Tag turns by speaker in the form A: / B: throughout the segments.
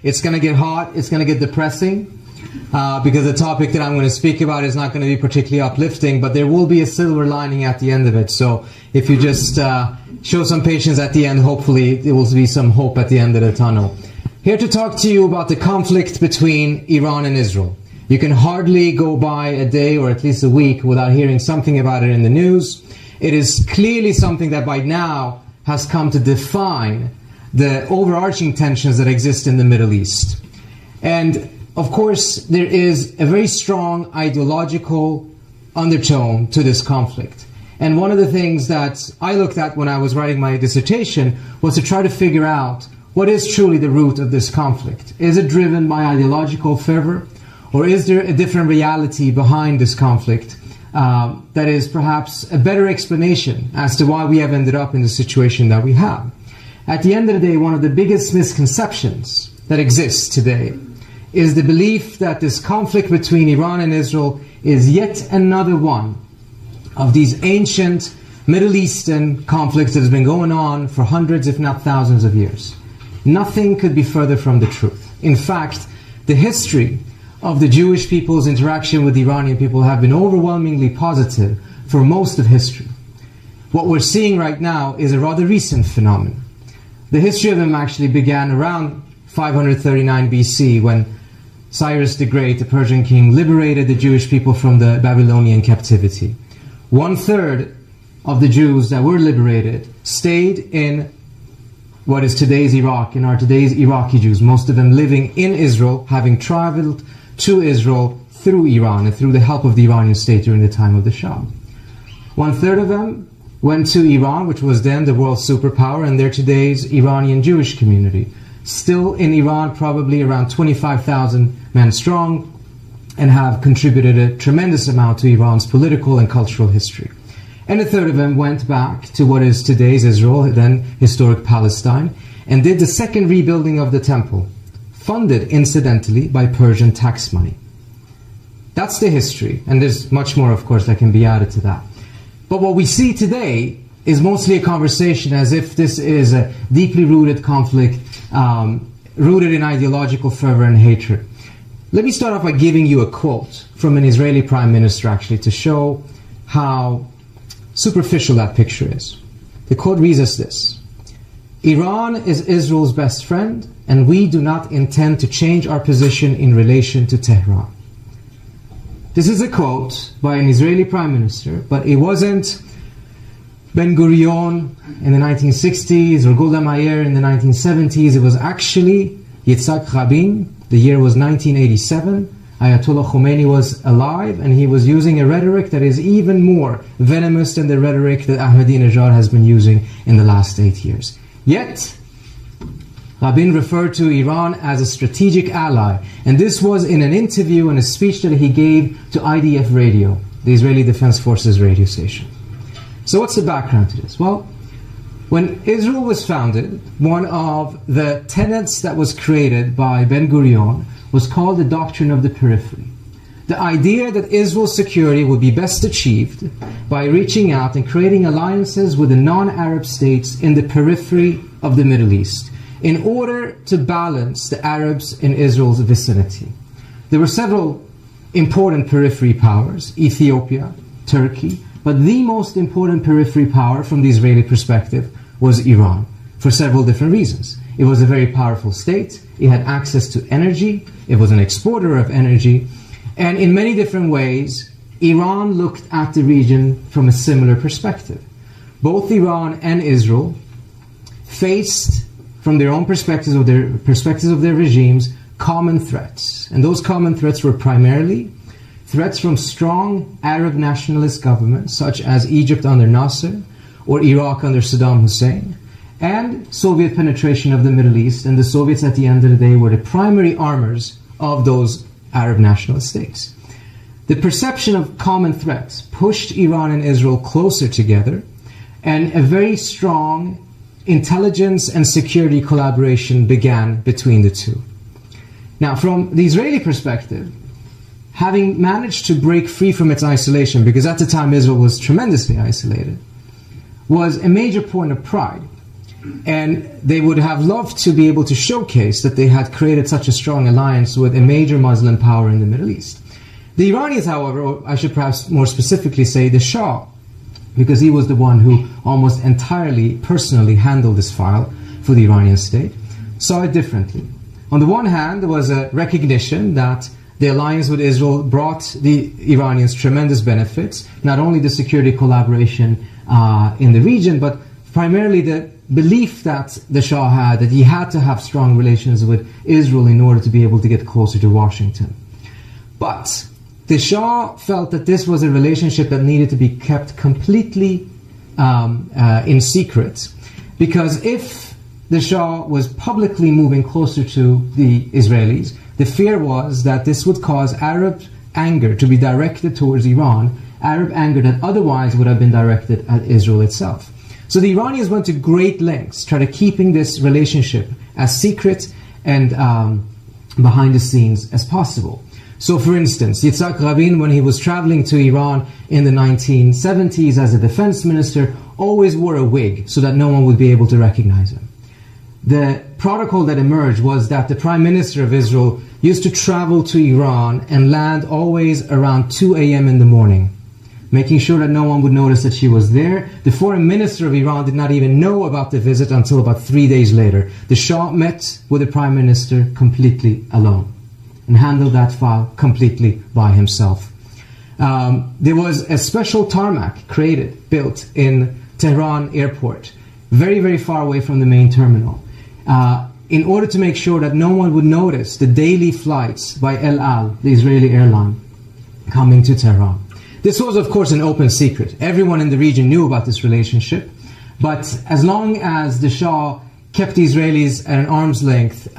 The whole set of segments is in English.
A: It's going to get hot, it's going to get depressing, because the topic that I'm going to speak about is not going to be particularly uplifting, but there will be a silver lining at the end of it. So if you just show some patience at the end, hopefully there will be some hope at the end of the tunnel. Here to talk to you about the conflict between Iran and Israel. You can hardly go by a day or at least a week without hearing something about it in the news. It is clearly something that by now has come to define the overarching tensions that exist in the Middle East. And of course, there is a very strong ideological undertone to this conflict. And one of the things that I looked at when I was writing my dissertation was to try to figure out what is truly the root of this conflict. Is it driven by ideological fervor? Or is there a different reality behind this conflict that is perhaps a better explanation as to why we have ended up in the situation that we have? At the end of the day, one of the biggest misconceptions that exists today is the belief that this conflict between Iran and Israel is yet another one of these ancient Middle Eastern conflicts that has been going on for hundreds, if not thousands of years. Nothing could be further from the truth. In fact, the history of the Jewish people's interaction with the Iranian people have been overwhelmingly positive for most of history. What we're seeing right now is a rather recent phenomenon. The history of them actually began around 539 BC when Cyrus the Great, the Persian king, liberated the Jewish people from the Babylonian captivity. 1/3 of the Jews that were liberated stayed in what is today's Iraq and are today's Iraqi Jews, most of them living in Israel, having traveled to Israel through Iran and through the help of the Iranian state during the time of the Shah. 1/3 of them went to Iran, which was then the world superpower, and they're today's Iranian Jewish community. Still in Iran, probably around 25,000 men strong, and have contributed a tremendous amount to Iran's political and cultural history. And 1/3 of them went back to what is today's Israel, then historic Palestine, and did the second rebuilding of the temple, funded incidentally by Persian tax money. That's the history, and there's much more, of course, that can be added to that. But what we see today is mostly a conversation as if this is a deeply rooted conflict, rooted in ideological fervor and hatred. Let me start off by giving you a quote from an Israeli prime minister, actually, to show how superficial that picture is. The quote reads as this: "Iran is Israel's best friend, and we do not intend to change our position in relation to Tehran." This is a quote by an Israeli prime minister, but it wasn't Ben-Gurion in the 1960s or Golda Meir in the 1970s. It was actually Yitzhak Rabin. The year was 1987. Ayatollah Khomeini was alive, and he was using a rhetoric that is even more venomous than the rhetoric that Ahmadinejad has been using in the last 8 years. Yet, Rabin referred to Iran as a strategic ally, and this was in an interview and a speech that he gave to IDF Radio, the Israeli Defense Forces radio station. So what's the background to this? Well, when Israel was founded, one of the tenets that was created by Ben-Gurion was called the doctrine of the periphery. The idea that Israel's security would be best achieved by reaching out and creating alliances with the non-Arab states in the periphery of the Middle East in order to balance the Arabs in Israel's vicinity. There were several important periphery powers, Ethiopia, Turkey, but the most important periphery power from the Israeli perspective was Iran, for several different reasons. It was a very powerful state, it had access to energy, it was an exporter of energy, and in many different ways, Iran looked at the region from a similar perspective. Both Iran and Israel faced, from their own perspectives of their regimes, common threats. And those common threats were primarily threats from strong Arab nationalist governments, such as Egypt under Nasser or Iraq under Saddam Hussein, and Soviet penetration of the Middle East. And the Soviets, at the end of the day, were the primary armors of those Arab nationalist states. The perception of common threats pushed Iran and Israel closer together, and a very strong intelligence and security collaboration began between the two. Now, from the Israeli perspective, having managed to break free from its isolation, because at the time Israel was tremendously isolated, was a major point of pride. And they would have loved to be able to showcase that they had created such a strong alliance with a major Muslim power in the Middle East. The Iranians, however, or I should perhaps more specifically say the Shah, because he was the one who almost entirely personally handled this file for the Iranian state, saw it differently. On the one hand, there was a recognition that the alliance with Israel brought the Iranians tremendous benefits, not only the security collaboration in the region, but primarily the belief that the Shah had that he had to have strong relations with Israel in order to be able to get closer to Washington. But the Shah felt that this was a relationship that needed to be kept completely in secret, because if the Shah was publicly moving closer to the Israelis, the fear was that this would cause Arab anger to be directed towards Iran, Arab anger that otherwise would have been directed at Israel itself. So the Iranians went to great lengths, trying to keeping this relationship as secret and behind the scenes as possible. So for instance, Yitzhak Rabin, when he was traveling to Iran in the 1970s as a defense minister, always wore a wig so that no one would be able to recognize him. The protocol that emerged was that the Prime Minister of Israel used to travel to Iran and land always around 2 a.m. in the morning, making sure that no one would notice that she was there. The Foreign Minister of Iran did not even know about the visit until about 3 days later. The Shah met with the Prime Minister completely alone and handled that file completely by himself. There was a special tarmac built in Tehran airport, very, very far away from the main terminal, in order to make sure that no one would notice the daily flights by El Al, the Israeli airline, coming to Tehran. This was, of course, an open secret. Everyone in the region knew about this relationship, but as long as the Shah kept the Israelis at an arm's length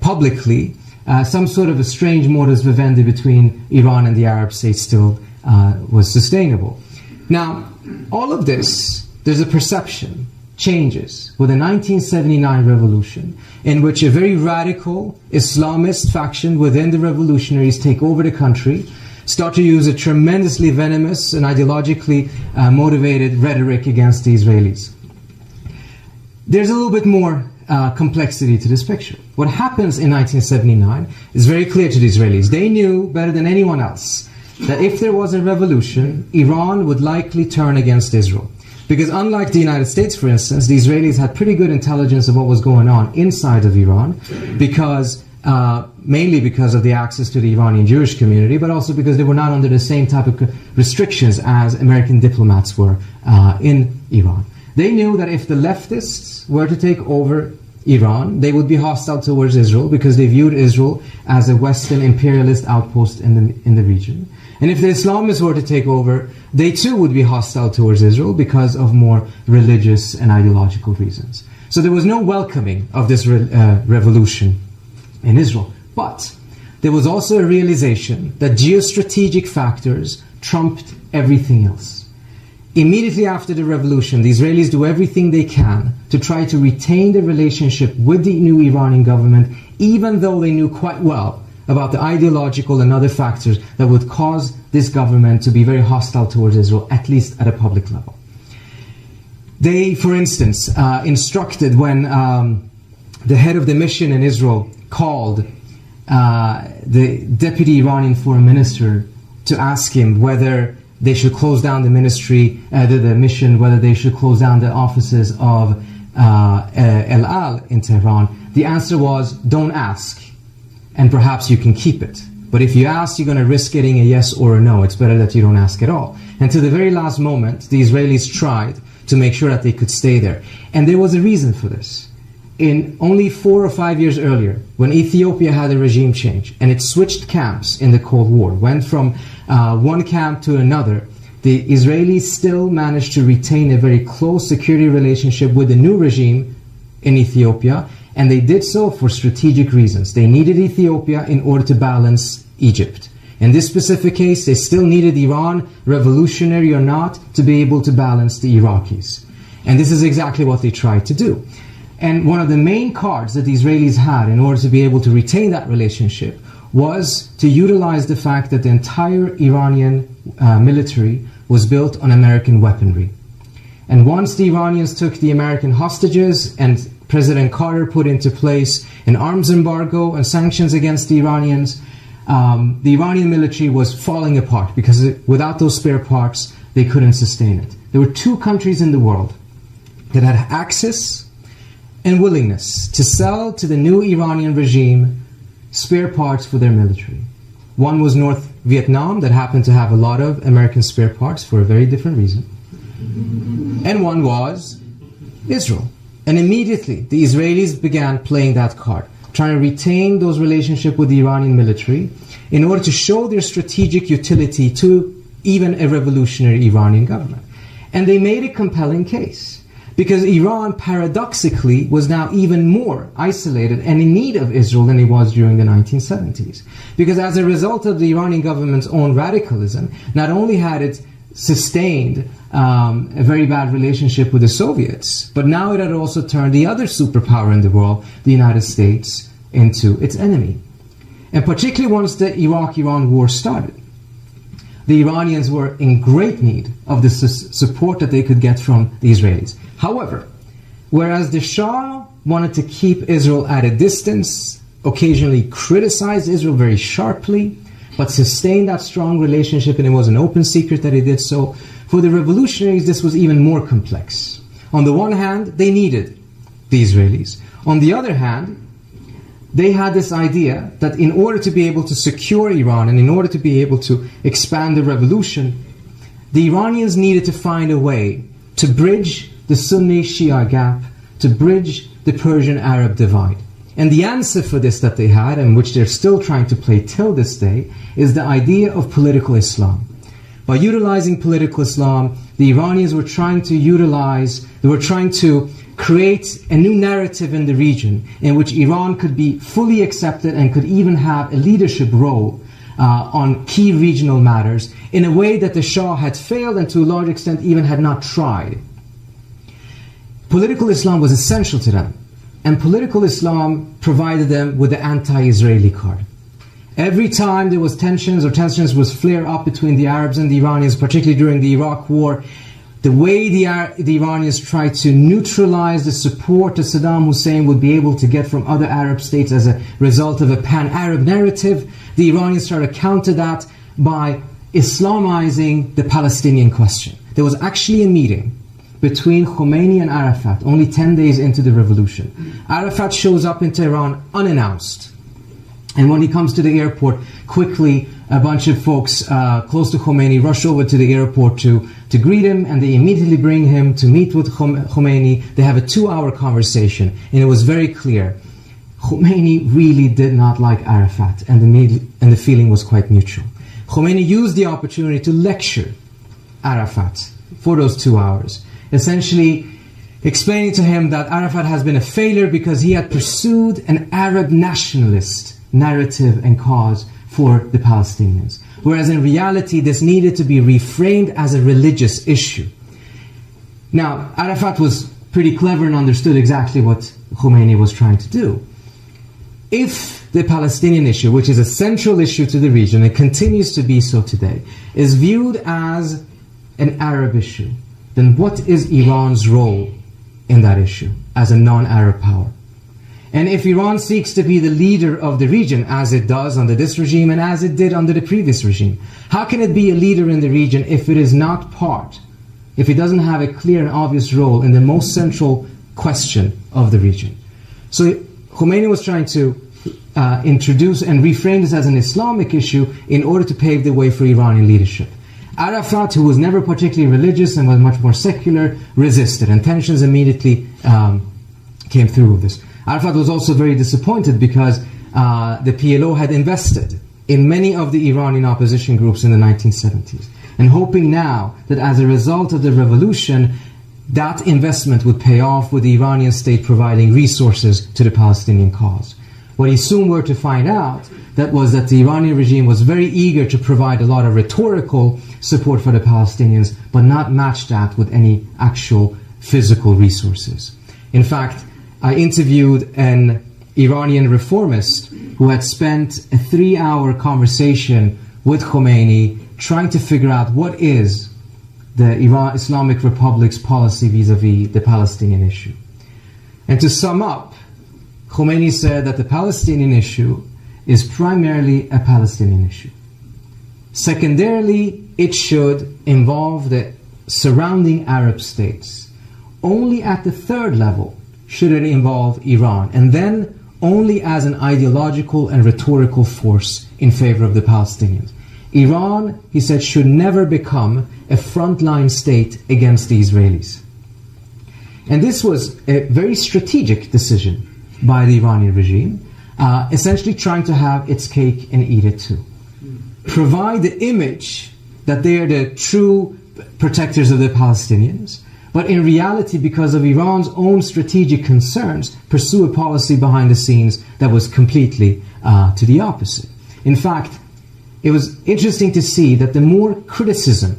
A: publicly, some sort of a strange modus vivendi between Iran and the Arab states still was sustainable. Now, all of this, there's a perception, changes with the 1979 revolution, in which a very radical Islamist faction within the revolutionaries take over the country, start to use a tremendously venomous and ideologically motivated rhetoric against the Israelis. There's a little bit more complexity to this picture. What happens in 1979 is very clear to the Israelis. They knew better than anyone else that if there was a revolution, Iran would likely turn against Israel. Because unlike the United States, for instance, the Israelis had pretty good intelligence of what was going on inside of Iran, because mainly because of the access to the Iranian Jewish community, but also because they were not under the same type of restrictions as American diplomats were in Iran. They knew that if the leftists were to take over Iran, they would be hostile towards Israel because they viewed Israel as a Western imperialist outpost in the region. And if the Islamists were to take over, they too would be hostile towards Israel because of more religious and ideological reasons. So there was no welcoming of this revolution in Israel. But there was also a realization that geostrategic factors trumped everything else. Immediately after the revolution, the Israelis do everything they can to try to retain the relationship with the new Iranian government, even though they knew quite well about the ideological and other factors that would cause this government to be very hostile towards Israel, at least at a public level. They, for instance, instructed when the head of the mission in Israel called the deputy Iranian foreign minister to ask him whether they should close down the ministry, the mission, whether they should close down the offices of El Al in Tehran. The answer was, don't ask, and perhaps you can keep it. But if you ask, you're going to risk getting a yes or a no. It's better that you don't ask at all. And to the very last moment, the Israelis tried to make sure that they could stay there. And there was a reason for this. In only 4 or 5 years earlier, when Ethiopia had a regime change and it switched camps in the Cold War, went from one camp to another, the Israelis still managed to retain a very close security relationship with the new regime in Ethiopia, and they did so for strategic reasons. They needed Ethiopia in order to balance Egypt. In this specific case, they still needed Iran, revolutionary or not, to be able to balance the Iraqis. And this is exactly what they tried to do. And one of the main cards that the Israelis had in order to be able to retain that relationship was to utilize the fact that the entire Iranian military was built on American weaponry. And once the Iranians took the American hostages and President Carter put into place an arms embargo and sanctions against the Iranians, the Iranian military was falling apart because without those spare parts, they couldn't sustain it. There were two countries in the world that had access and willingness to sell to the new Iranian regime spare parts for their military. One was North Vietnam, that happened to have a lot of American spare parts for a very different reason. And one was Israel. And immediately the Israelis began playing that card, trying to retain those relationships with the Iranian military in order to show their strategic utility to even a revolutionary Iranian government. And they made a compelling case, because Iran, paradoxically, was now even more isolated and in need of Israel than it was during the 1970s. Because as a result of the Iranian government's own radicalism, not only had it sustained a very bad relationship with the Soviets, but now it had also turned the other superpower in the world, the United States, into its enemy. And particularly once the Iraq-Iran war started, the Iranians were in great need of the support that they could get from the Israelis. However, whereas the Shah wanted to keep Israel at a distance, occasionally criticized Israel very sharply, but sustained that strong relationship, and it was an open secret that he did so, for the revolutionaries this was even more complex. On the one hand, they needed the Israelis. On the other hand, they had this idea that in order to be able to secure Iran and in order to be able to expand the revolution, the Iranians needed to find a way to bridge the Sunni-Shia gap, to bridge the Persian-Arab divide. And the answer for this that they had, and which they're still trying to play till this day, is the idea of political Islam. By utilizing political Islam, the Iranians were trying to create a new narrative in the region in which Iran could be fully accepted and could even have a leadership role on key regional matters in a way that the Shah had failed and to a large extent even had not tried. Political Islam was essential to them, and political Islam provided them with the anti-Israeli card. Every time there was tensions was flare up between the Arabs and the Iranians, particularly during the Iraq war, the way the Iranians tried to neutralize the support that Saddam Hussein would be able to get from other Arab states as a result of a pan-Arab narrative, the Iranians tried to counter that by Islamizing the Palestinian question. There was actually a meeting between Khomeini and Arafat only 10 days into the revolution. Arafat shows up in Tehran unannounced. And when he comes to the airport, quickly a bunch of folks close to Khomeini rush over to the airport to greet him, and they immediately bring him to meet with Khomeini. They have a 2-hour conversation, and it was very clear. Khomeini really did not like Arafat, and the feeling was quite mutual. Khomeini used the opportunity to lecture Arafat for those 2 hours, essentially explaining to him that Arafat has been a failure because he had pursued an Arab nationalist narrative and cause for the Palestinians. Whereas in reality, this needed to be reframed as a religious issue. Now, Arafat was pretty clever and understood exactly what Khomeini was trying to do. If the Palestinian issue, which is a central issue to the region and continues to be so today, is viewed as an Arab issue, then what is Iran's role in that issue as a non-Arab power? And if Iran seeks to be the leader of the region, as it does under this regime and as it did under the previous regime, how can it be a leader in the region if it is not part, if it doesn't have a clear and obvious role in the most central question of the region? So Khomeini was trying to introduce and reframe this as an Islamic issue in order to pave the way for Iranian leadership. Arafat, who was never particularly religious and was much more secular, resisted, and tensions immediately came through with this. Arafat was also very disappointed because the PLO had invested in many of the Iranian opposition groups in the 1970s, and hoping now that as a result of the revolution, that investment would pay off with the Iranian state providing resources to the Palestinian cause. What he soon were to find out was that the Iranian regime was very eager to provide a lot of rhetorical support for the Palestinians, but not match that with any actual physical resources. In fact, I interviewed an Iranian reformist who had spent a 3-hour conversation with Khomeini trying to figure out what is the Iran Islamic Republic's policy vis-a-vis the Palestinian issue. And to sum up, Khomeini said that the Palestinian issue is primarily a Palestinian issue. Secondarily, it should involve the surrounding Arab states. Only at the third level should it involve Iran, and then only as an ideological and rhetorical force in favor of the Palestinians. Iran, he said, should never become a frontline state against the Israelis. And this was a very strategic decision by the Iranian regime, essentially trying to have its cake and eat it too. Provide the image that they are the true protectors of the Palestinians, but in reality, because of Iran's own strategic concerns, pursue a policy behind the scenes that was completely to the opposite. In fact, it was interesting to see that the more criticism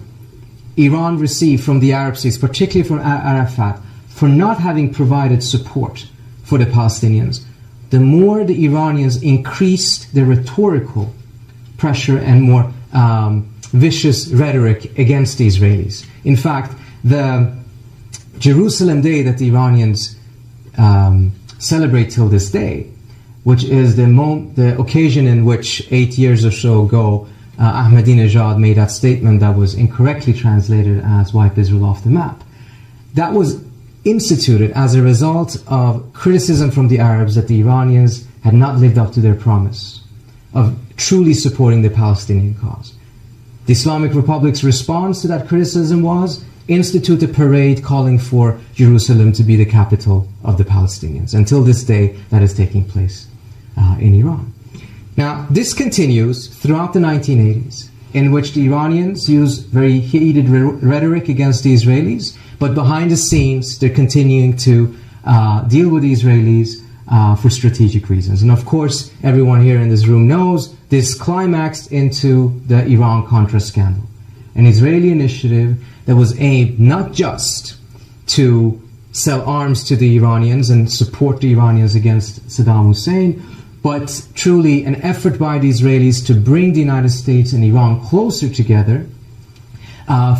A: Iran received from the Arab states, particularly from Arafat, for not having provided support for the Palestinians, the more the Iranians increased their rhetorical pressure and more vicious rhetoric against the Israelis. In fact, the Jerusalem Day that the Iranians celebrate till this day, which is the occasion in which 8 years or so ago Ahmadinejad made that statement that was incorrectly translated as "wipe Israel off the map." That was instituted as a result of criticism from the Arabs that the Iranians had not lived up to their promise of truly supporting the Palestinian cause. The Islamic Republic's response to that criticism was institute a parade calling for Jerusalem to be the capital of the Palestinians. Until this day, that is taking place in Iran. Now, this continues throughout the 1980s, in which the Iranians use very heated rhetoric against the Israelis, but behind the scenes, they're continuing to deal with the Israelis for strategic reasons. And of course, everyone here in this room knows this climaxed into the Iran-Contra scandal, an Israeli initiative that was aimed not just to sell arms to the Iranians and support the Iranians against Saddam Hussein, but truly an effort by the Israelis to bring the United States and Iran closer together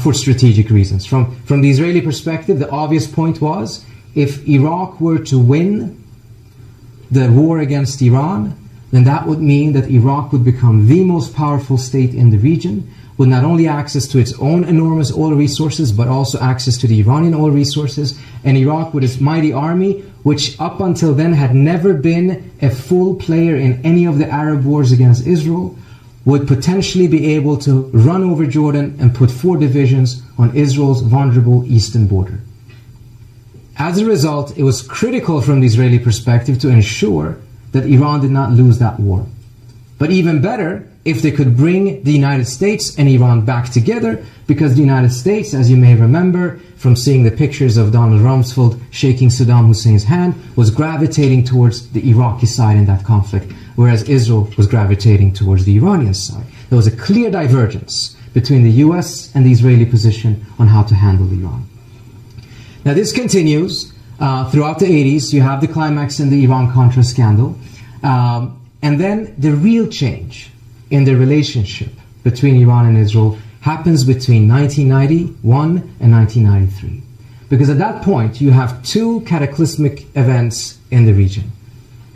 A: for strategic reasons. From the Israeli perspective, the obvious point was, if Iraq were to win the war against Iran, then that would mean that Iraq would become the most powerful state in the region, with not only access to its own enormous oil resources, but also access to the Iranian oil resources. And Iraq, with its mighty army, which up until then had never been a full player in any of the Arab wars against Israel, would potentially be able to run over Jordan and put 4 divisions on Israel's vulnerable eastern border. As a result, it was critical from the Israeli perspective to ensure that Iran did not lose that war. But even better, if they could bring the United States and Iran back together, because the United States, as you may remember from seeing the pictures of Donald Rumsfeld shaking Saddam Hussein's hand, was gravitating towards the Iraqi side in that conflict, whereas Israel was gravitating towards the Iranian side. There was a clear divergence between the US and the Israeli position on how to handle Iran. Now this continues throughout the 80s. You have the climax in the Iran-Contra scandal. And then the real change in the relationship between Iran and Israel happens between 1991 and 1993. Because at that point, you have 2 cataclysmic events in the region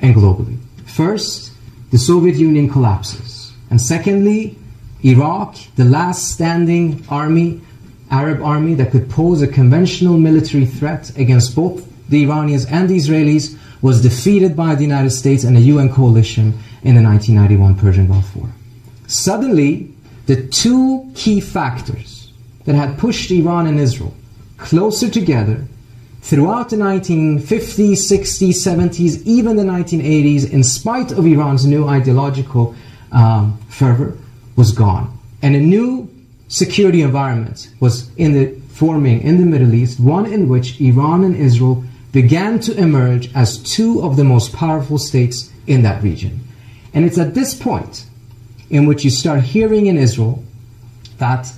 A: and globally. First, the Soviet Union collapses. And secondly, Iraq, the last standing army, Arab army that could pose a conventional military threat against both the Iranians and the Israelis, was defeated by the United States and a UN coalition in the 1991 Persian Gulf War. Suddenly, the 2 key factors that had pushed Iran and Israel closer together throughout the 1950s, 60s, 70s, even the 1980s, in spite of Iran's new ideological fervor, was gone. And a new security environment was forming in the Middle East, one in which Iran and Israel began to emerge as 2 of the most powerful states in that region. And it's at this point in which you start hearing in Israel that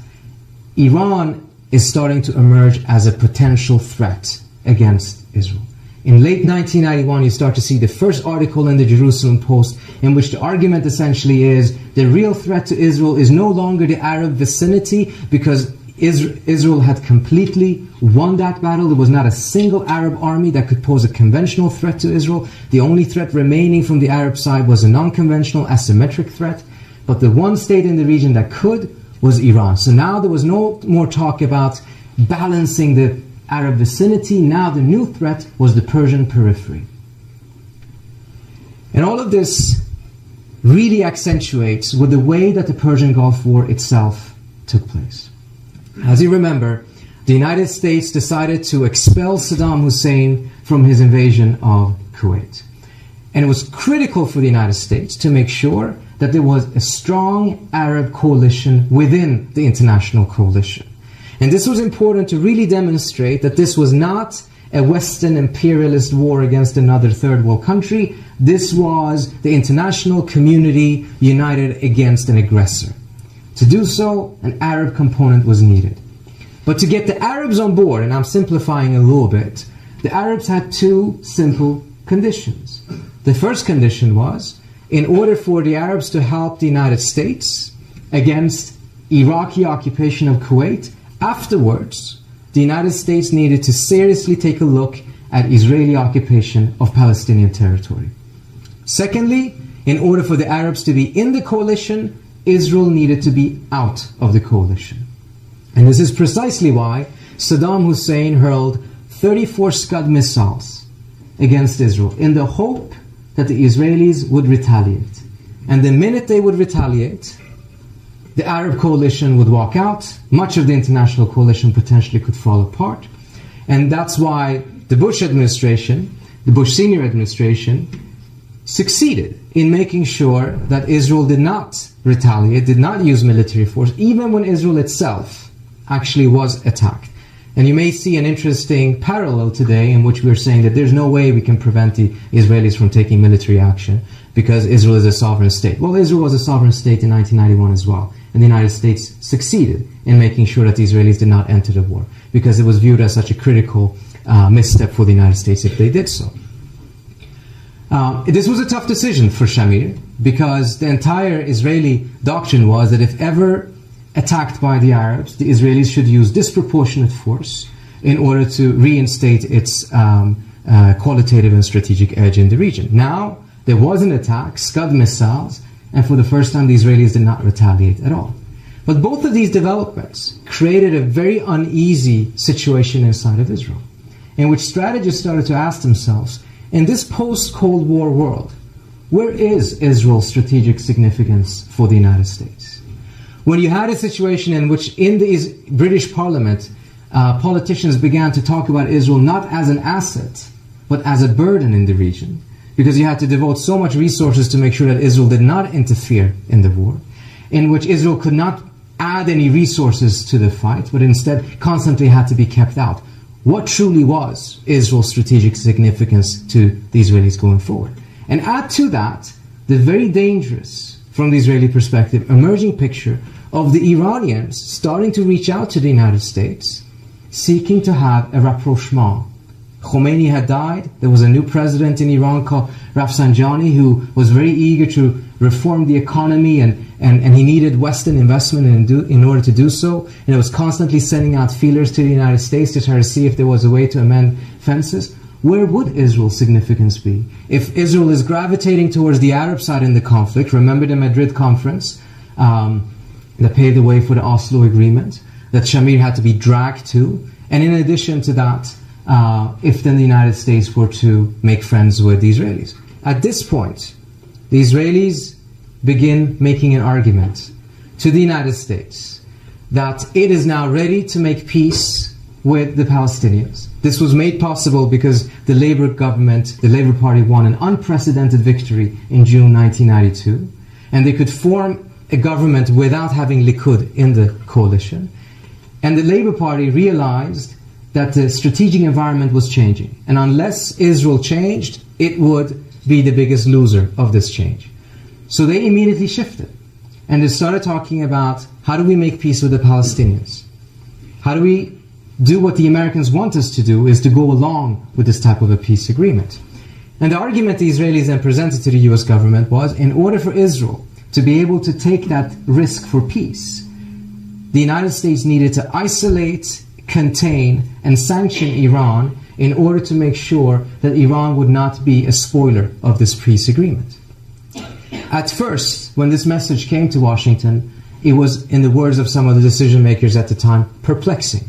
A: Iran is starting to emerge as a potential threat against Israel. In late 1991, you start to see the first article in the Jerusalem Post in which the argument essentially is the real threat to Israel is no longer the Arab vicinity, because Israel had completely won that battle. There was not a single Arab army that could pose a conventional threat to Israel. The only threat remaining from the Arab side was a non-conventional, asymmetric threat. But the one state in the region that could was Iran. So now there was no more talk about balancing the Arab vicinity. Now the new threat was the Persian periphery. And all of this really accentuates with the way that the Persian Gulf War itself took place. As you remember, the United States decided to expel Saddam Hussein from his invasion of Kuwait. And it was critical for the United States to make sure that there was a strong Arab coalition within the international coalition. And this was important to really demonstrate that this was not a Western imperialist war against another third world country. This was the international community united against an aggressor. To do so, an Arab component was needed. But to get the Arabs on board, and I'm simplifying a little bit, the Arabs had two simple conditions. The first condition was, in order for the Arabs to help the United States against Iraqi occupation of Kuwait, afterwards, the United States needed to seriously take a look at Israeli occupation of Palestinian territory. Secondly, in order for the Arabs to be in the coalition, Israel needed to be out of the coalition. And this is precisely why Saddam Hussein hurled 34 Scud missiles against Israel in the hope that the Israelis would retaliate. And the minute they would retaliate, the Arab coalition would walk out. Much of the international coalition potentially could fall apart. And that's why the Bush administration, the Bush senior administration, succeeded in making sure that Israel did not retaliate, did not use military force, even when Israel itself actually was attacked. And you may see an interesting parallel today in which we're saying that there's no way we can prevent the Israelis from taking military action because Israel is a sovereign state. Well, Israel was a sovereign state in 1991 as well. And the United States succeeded in making sure that the Israelis did not enter the war because it was viewed as such a critical misstep for the United States if they did so. This was a tough decision for Shamir because the entire Israeli doctrine was that if ever attacked by the Arabs, the Israelis should use disproportionate force in order to reinstate its qualitative and strategic edge in the region. Now, there was an attack, Scud missiles, and for the first time the Israelis did not retaliate at all. But both of these developments created a very uneasy situation inside of Israel, in which strategists started to ask themselves, in this post-Cold War world, where is Israel's strategic significance for the United States? When you had a situation in which in the British Parliament, politicians began to talk about Israel not as an asset, but as a burden in the region, because you had to devote so much resources to make sure that Israel did not interfere in the war, in which Israel could not add any resources to the fight, but instead constantly had to be kept out. What truly was Israel's strategic significance to the Israelis going forward? And add to that the very dangerous, from the Israeli perspective, emerging picture of the Iranians starting to reach out to the United States, seeking to have a rapprochement. Khomeini had died. There was a new president in Iran called Rafsanjani who was very eager to reform the economy and he needed Western investment in order to do so. And it was constantly sending out feelers to the United States to try to see if there was a way to amend fences. Where would Israel's significance be? If Israel is gravitating towards the Arab side in the conflict, remember the Madrid conference that paved the way for the Oslo Agreement, that Shamir had to be dragged to. And in addition to that, if then the United States were to make friends with the Israelis. At this point, the Israelis begin making an argument to the United States that it is now ready to make peace with the Palestinians. This was made possible because the Labour government, the Labour Party, won an unprecedented victory in June 1992, and they could form a government without having Likud in the coalition. And the Labour Party realized that the strategic environment was changing. And unless Israel changed, it would be the biggest loser of this change. So they immediately shifted. And they started talking about, how do we make peace with the Palestinians? How do we do what the Americans want us to do, is to go along with this type of a peace agreement? And the argument the Israelis then presented to the US government was, in order for Israel to be able to take that risk for peace, the United States needed to isolate, contain, and sanction Iran in order to make sure that Iran would not be a spoiler of this peace agreement. At first, when this message came to Washington, it was, in the words of some of the decision makers at the time, perplexing.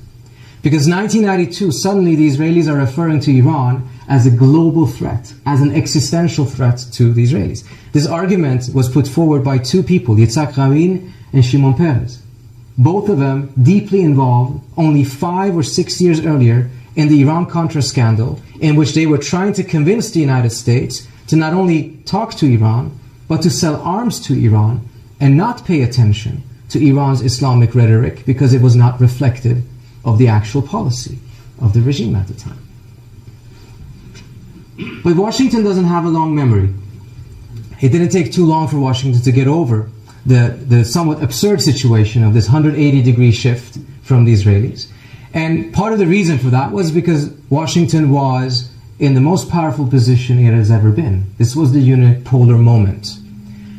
A: Because 1992, suddenly the Israelis are referring to Iran as a global threat, as an existential threat to the Israelis. This argument was put forward by two people, Yitzhak Rabin and Shimon Peres. Both of them deeply involved only 5 or 6 years earlier in the Iran-Contra scandal, in which they were trying to convince the United States to not only talk to Iran, but to sell arms to Iran and not pay attention to Iran's Islamic rhetoric because it was not reflective of the actual policy of the regime at the time. But Washington doesn't have a long memory. It didn't take too long for Washington to get over the somewhat absurd situation of this 180-degree shift from the Israelis. And part of the reason for that was because Washington was in the most powerful position it has ever been. This was the unipolar moment.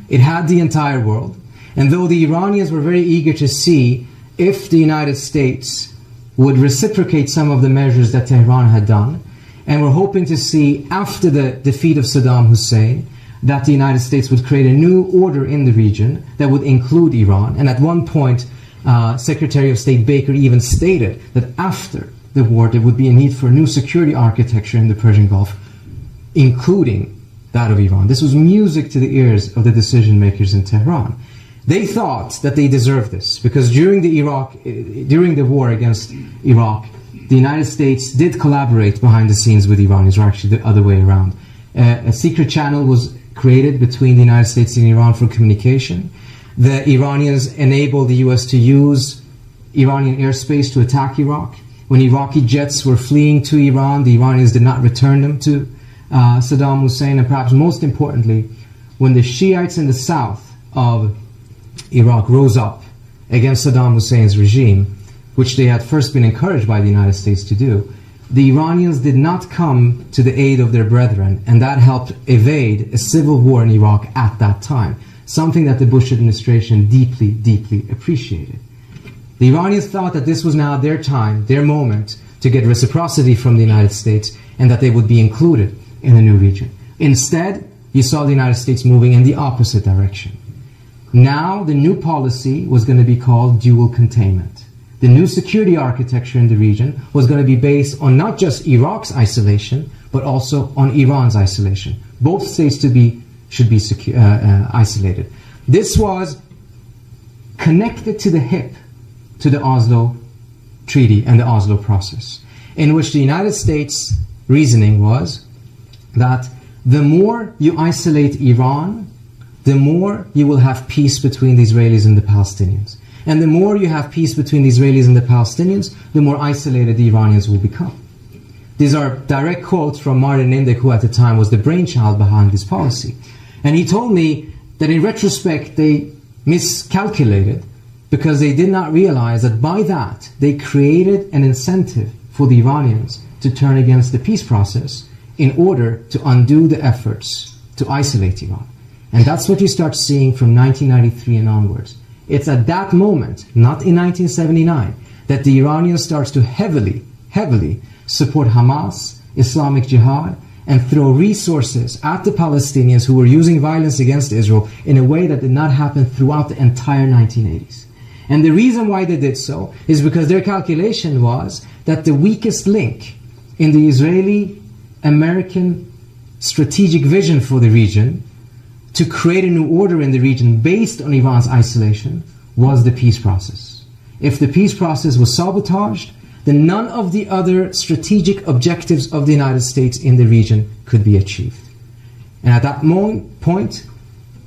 A: It had the entire world. And though the Iranians were very eager to see if the United States would reciprocate some of the measures that Tehran had done, and were hoping to see after the defeat of Saddam Hussein that the United States would create a new order in the region that would include Iran. And at one point, Secretary of State Baker even stated that after the war there would be a need for a new security architecture in the Persian Gulf, including that of Iran. This was music to the ears of the decision makers in Tehran. They thought that they deserved this because during the war against Iraq, the United States did collaborate behind the scenes with Iranians, or actually the other way around. A secret channel was created between the United States and Iran for communication. The Iranians enabled the US to use Iranian airspace to attack Iraq. When Iraqi jets were fleeing to Iran, the Iranians did not return them to Saddam Hussein. And perhaps most importantly, when the Shiites in the south of Iraq rose up against Saddam Hussein's regime, which they had first been encouraged by the United States to do, the Iranians did not come to the aid of their brethren, and that helped evade a civil war in Iraq at that time, something that the Bush administration deeply, deeply appreciated. The Iranians thought that this was now their time, their moment, to get reciprocity from the United States, and that they would be included in the new region. Instead, you saw the United States moving in the opposite direction. Now, the new policy was going to be called dual containment. The new security architecture in the region was going to be based on not just Iraq's isolation, but also on Iran's isolation. Both states should be isolated. This was connected to the hip to the Oslo Treaty and the Oslo process, in which the United States' reasoning was that the more you isolate Iran, the more you will have peace between the Israelis and the Palestinians. And the more you have peace between the Israelis and the Palestinians, the more isolated the Iranians will become. These are direct quotes from Martin Indyk, who at the time was the brainchild behind this policy. And he told me that in retrospect they miscalculated because they did not realize that by that they created an incentive for the Iranians to turn against the peace process in order to undo the efforts to isolate Iran. And that's what you start seeing from 1993 and onwards. It's at that moment, not in 1979, that the Iranians starts to heavily support Hamas, Islamic Jihad, and throw resources at the Palestinians who were using violence against Israel in a way that did not happen throughout the entire 1980s. And the reason why they did so is because their calculation was that the weakest link in the Israeli-American strategic vision for the region to create a new order in the region based on Iran's isolation was the peace process. If the peace process was sabotaged, then none of the other strategic objectives of the United States in the region could be achieved. And at that point,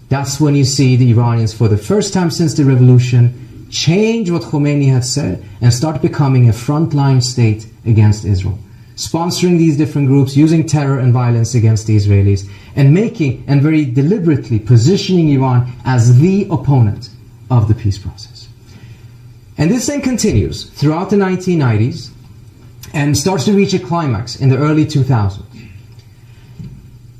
A: that's when you see the Iranians, for the first time since the revolution, change what Khomeini had said and start becoming a frontline state against Israel, sponsoring these different groups, using terror and violence against the Israelis, and making and very deliberately positioning Iran as the opponent of the peace process. And this then continues throughout the 1990s and starts to reach a climax in the early 2000s.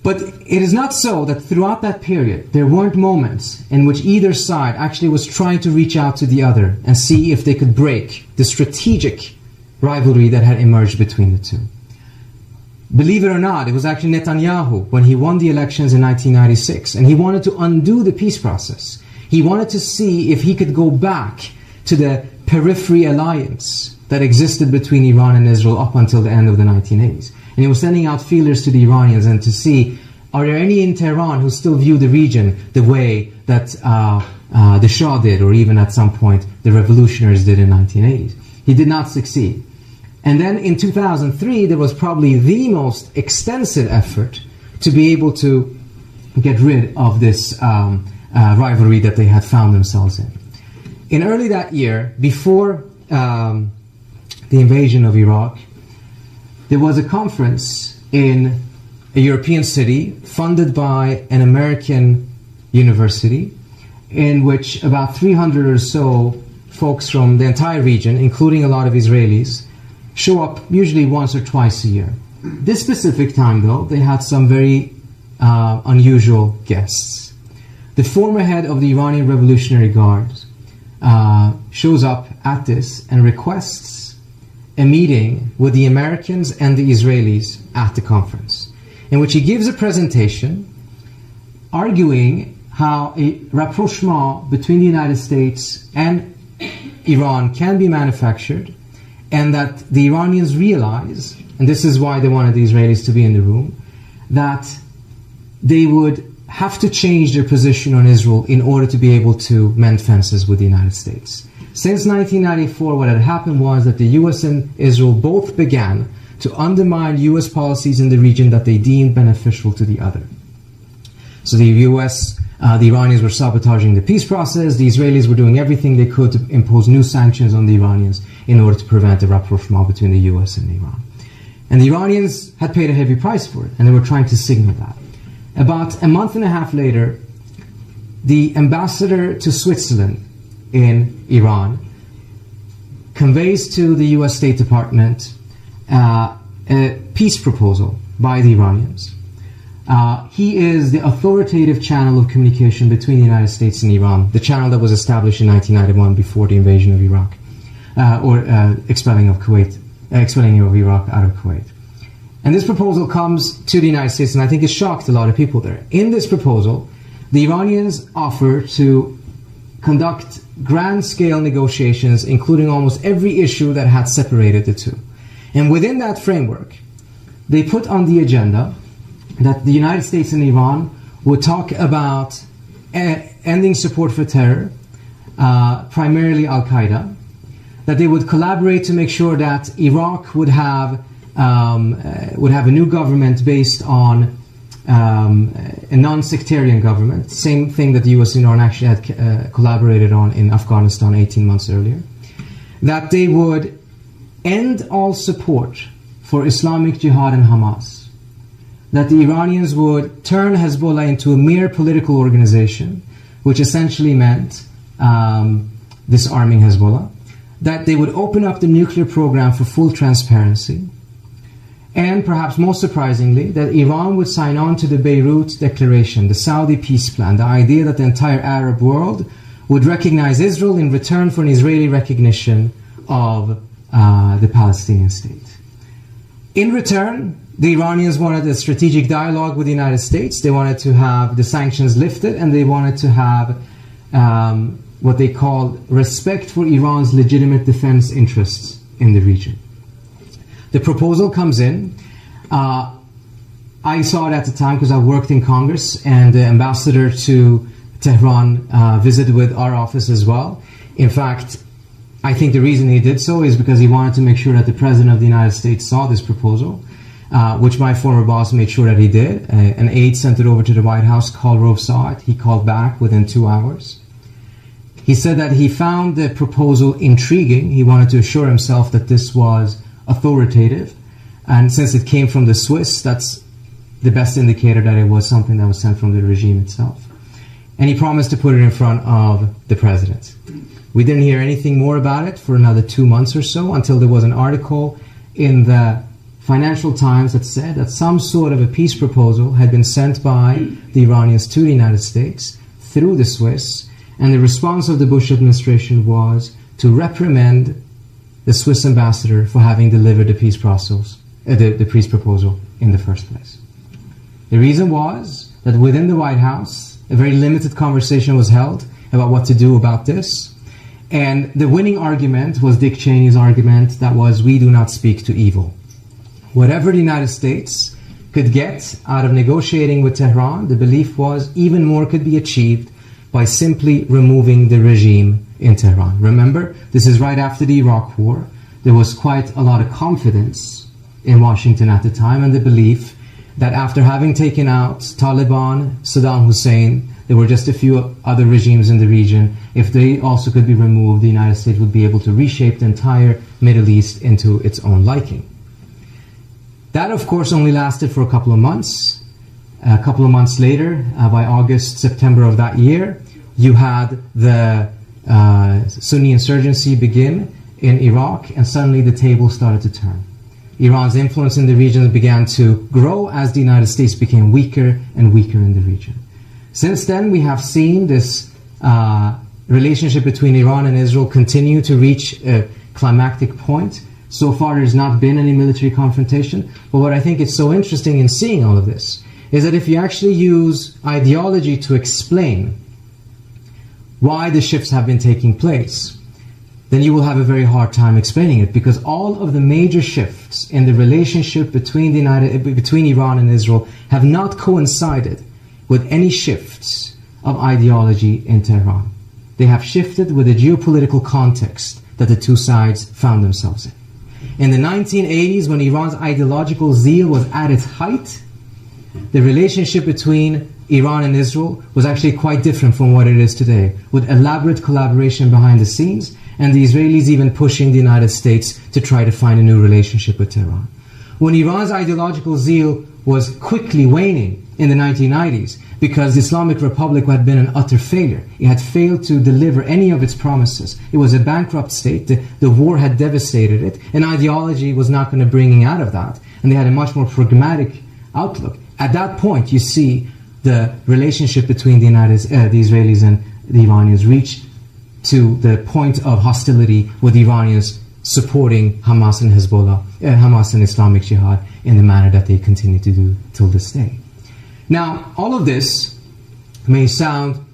A: But it is not so that throughout that period, there weren't moments in which either side actually was trying to reach out to the other and see if they could break the strategic rivalry that had emerged between the two. Believe it or not, it was actually Netanyahu, when he won the elections in 1996, and he wanted to undo the peace process. He wanted to see if he could go back to the periphery alliance that existed between Iran and Israel up until the end of the 1980s. And he was sending out feelers to the Iranians and to see, are there any in Tehran who still view the region the way that the Shah did, or even at some point the revolutionaries did in the 1980s? He did not succeed. And then in 2003, there was probably the most extensive effort to be able to get rid of this rivalry that they had found themselves in. In early that year, before the invasion of Iraq, there was a conference in a European city funded by an American university in which about 300 or so folks from the entire region, including a lot of Israelis, show up usually once or twice a year. This specific time, though, they had some very unusual guests. The former head of the Iranian Revolutionary Guards shows up at this and requests a meeting with the Americans and the Israelis at the conference, in which he gives a presentation arguing how a rapprochement between the United States and Iran can be manufactured, and that the Iranians realize, and this is why they wanted the Israelis to be in the room, that they would have to change their position on Israel in order to be able to mend fences with the United States. Since 1994, what had happened was that the US and Israel both began to undermine US policies in the region that they deemed beneficial to the other. So the US, the Iranians were sabotaging the peace process, the Israelis were doing everything they could to impose new sanctions on the Iranians in order to prevent the rapprochement between the US and Iran. And the Iranians had paid a heavy price for it, and they were trying to signal that. About a month and a half later, the ambassador to Switzerland in Iran conveys to the US State Department a peace proposal by the Iranians. He is the authoritative channel of communication between the United States and Iran, the channel that was established in 1991 before the invasion of Iraq, or expelling of Iraq out of Kuwait. And this proposal comes to the United States, and I think it shocked a lot of people there. In this proposal, the Iranians offer to conduct grand-scale negotiations, including almost every issue that had separated the two. And within that framework, they put on the agenda that the United States and Iran would talk about ending support for terror, primarily Al-Qaeda, that they would collaborate to make sure that Iraq would have a new government based on a non-sectarian government, same thing that the US and Iran actually had collaborated on in Afghanistan 18 months earlier, that they would end all support for Islamic Jihad and Hamas, that the Iranians would turn Hezbollah into a mere political organization, which essentially meant disarming Hezbollah, that they would open up the nuclear program for full transparency, and perhaps most surprisingly, that Iran would sign on to the Beirut Declaration, the Saudi peace plan, the idea that the entire Arab world would recognize Israel in return for an Israeli recognition of the Palestinian state. In return, the Iranians wanted a strategic dialogue with the United States. They wanted to have the sanctions lifted, and they wanted to have what they called respect for Iran's legitimate defense interests in the region. The proposal comes in. I saw it at the time because I worked in Congress, and the ambassador to Tehran visited with our office as well. In fact, I think the reason he did so is because he wanted to make sure that the President of the United States saw this proposal, which my former boss made sure that he did. An aide sent it over to the White House. Karl Rove saw it. He called back within 2 hours. He said that he found the proposal intriguing. He wanted to assure himself that this was authoritative, and since it came from the Swiss, that's the best indicator that it was something that was sent from the regime itself. And he promised to put it in front of the president. We didn't hear anything more about it for another 2 months or so, until there was an article in the Financial Times had said that some sort of a peace proposal had been sent by the Iranians to the United States through the Swiss, and the response of the Bush administration was to reprimand the Swiss ambassador for having delivered the peace proposal in the first place. The reason was that within the White House, a very limited conversation was held about what to do about this. And the winning argument was Dick Cheney's argument that was, we do not speak to evil. Whatever the United States could get out of negotiating with Tehran, the belief was even more could be achieved by simply removing the regime in Tehran. Remember, this is right after the Iraq War. There was quite a lot of confidence in Washington at the time, and the belief that after having taken out Taliban, Saddam Hussein, there were just a few other regimes in the region. If they also could be removed, the United States would be able to reshape the entire Middle East into its own liking. That, of course, only lasted for a couple of months. A couple of months later, by August, September of that year, you had the Sunni insurgency begin in Iraq, and suddenly the table started to turn. Iran's influence in the region began to grow as the United States became weaker and weaker in the region. Since then, we have seen this relationship between Iran and Israel continue to reach a climactic point. So far, there's not been any military confrontation. But what I think is so interesting in seeing all of this is that if you actually use ideology to explain why the shifts have been taking place, then you will have a very hard time explaining it, because all of the major shifts in the relationship between Iran and Israel have not coincided with any shifts of ideology in Tehran. They have shifted with the geopolitical context that the two sides found themselves in. In the 1980s, when Iran's ideological zeal was at its height, the relationship between Iran and Israel was actually quite different from what it is today, with elaborate collaboration behind the scenes, and the Israelis even pushing the United States to try to find a new relationship with Tehran. When Iran's ideological zeal was quickly waning in the 1990s, because the Islamic Republic had been an utter failure. It had failed to deliver any of its promises. It was a bankrupt state. The war had devastated it, and ideology was not going to bring out of that. And they had a much more pragmatic outlook. At that point, you see the relationship between the Israelis and the Iranians reach to the point of hostility, with the Iranians supporting Hamas and Hezbollah, Hamas and Islamic Jihad in the manner that they continue to do till this day. Now, all of this may sound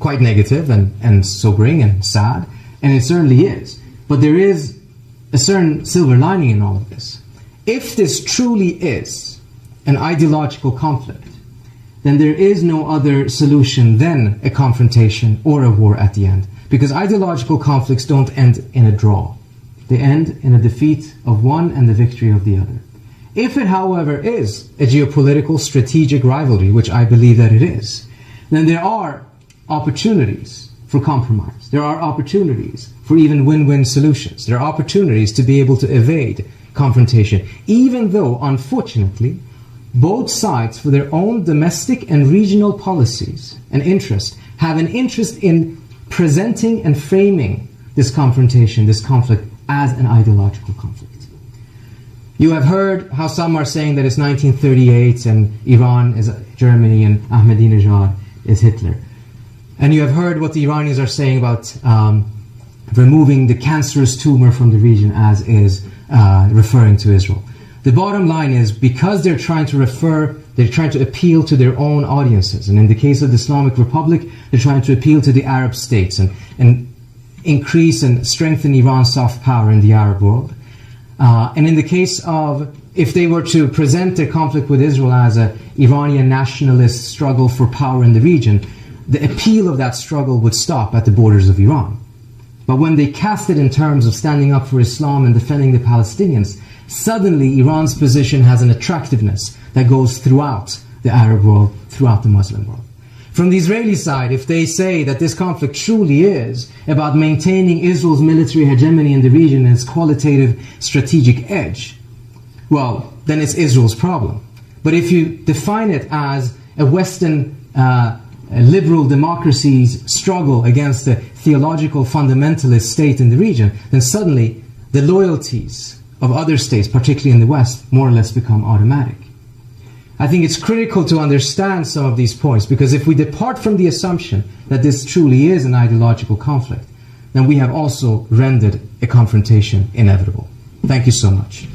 A: quite negative and sobering and sad, and it certainly is. But there is a certain silver lining in all of this. If this truly is an ideological conflict, then there is no other solution than a confrontation or a war at the end. Because ideological conflicts don't end in a draw. They end in a defeat of one and the victory of the other. If it, however, is a geopolitical strategic rivalry, which I believe that it is, then there are opportunities for compromise. There are opportunities for even win-win solutions. There are opportunities to be able to evade confrontation, even though, unfortunately, both sides, for their own domestic and regional policies and interests, have an interest in presenting and framing this confrontation, this conflict, as an ideological conflict. You have heard how some are saying that it's 1938 and Iran is Germany and Ahmadinejad is Hitler. And you have heard what the Iranians are saying about removing the cancerous tumor from the region, as is referring to Israel. The bottom line is, because they're trying to appeal to their own audiences. And in the case of the Islamic Republic, they're trying to appeal to the Arab states and increase and strengthen Iran's soft power in the Arab world. And in the case of, if they were to present their conflict with Israel as an Iranian nationalist struggle for power in the region, the appeal of that struggle would stop at the borders of Iran. But when they cast it in terms of standing up for Islam and defending the Palestinians, suddenly Iran's position has an attractiveness that goes throughout the Arab world, throughout the Muslim world. From the Israeli side, if they say that this conflict truly is about maintaining Israel's military hegemony in the region and its qualitative strategic edge, well, then it's Israel's problem. But if you define it as a Western liberal democracy's struggle against the theological fundamentalist state in the region, then suddenly the loyalties of other states, particularly in the West, more or less become automatic. I think it's critical to understand some of these points, because if we depart from the assumption that this truly is an ideological conflict, then we have also rendered a confrontation inevitable. Thank you so much.